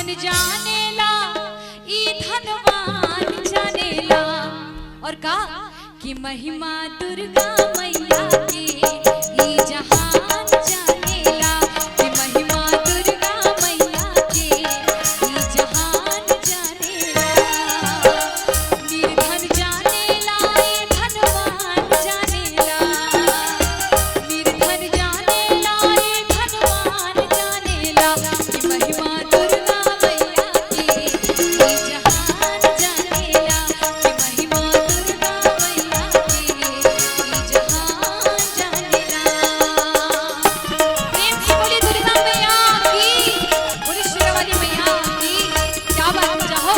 निर्धन जानेला ई धनवान जानेला। और का कि महिमा दुर्गा मैया की ई जहान जानेला, कि महिमा दुर्गा मैया की ई जहान जानेला। निर्धन जानेला ई धनवान जानेला, निर्धन जानेला ई धनवान जानेला, कि महिमा दुर्गा मैया की ई जहान जानेला, कि महिमा दुर्गा मैया की ई जहान जानेला। प्रेम से बोली दुर्गा मैया की, बोली शेरावाली मैया की। क्या बात चाहो,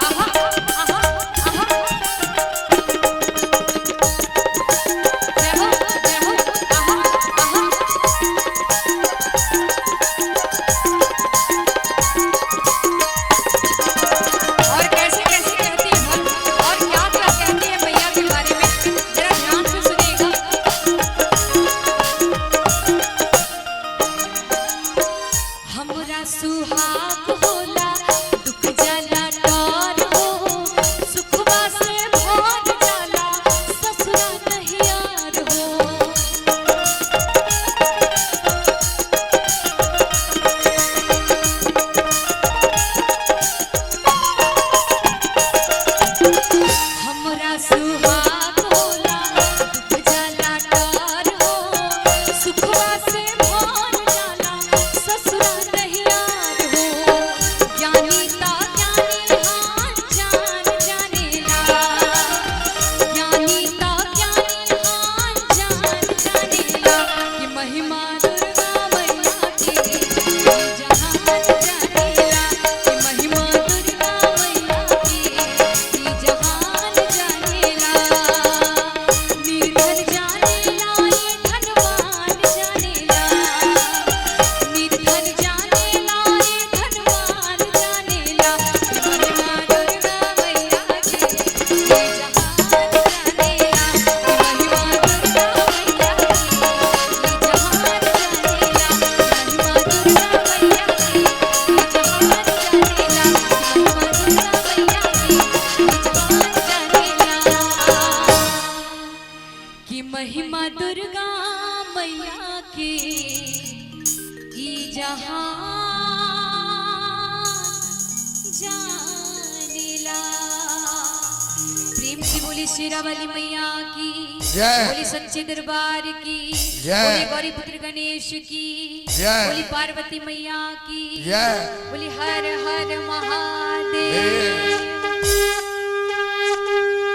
आहा आहा आहा, जय हो आहा आहा। और कैसे कैसे कहती है और क्या क्या कहती है मैया के बारे में, जरा ध्यान से सुनिएगा। हमरा सुहाग होला दुख जाला डर हो, सुखवा से भर जाला ससुरा नहियार हो। हमरा सुहाग होला दुख जाला डर हो, सुखवा से भर जाला ससुरा नहियार हो। ज्ञानी ता ज्ञानी हान जान जानेला, ज्ञानी ता ज्ञानी हान जान जानेला, कि महिमा दुर्गा मैया की ई जहान जानेला, कि महिमा दुर्गा मैया की ई जहान जानेला। निर्धन जानेला ई धनवान जानेला, निर्धन जानेला ई धनवान जानेला, कि महिमा दुर्गा मैया की ई जहान जानेला, कि महिमा दुर्गा मैया की ई जहान जानेला, महिमा दुर्गा मैया की ई जहान जानेला, महिमा दुर्गा मैया की ई जहान जानेला, कि महिमा दुर्गा मैया की ई जहान जानेला। प्रेम से बोली शेरावाली मैया की जय। बोली सच्चे दरबार की जय। बोली गौरी पुत्र गणेश की जय। बोली पार्वती मैया की जय। बोली हर हर महादेव।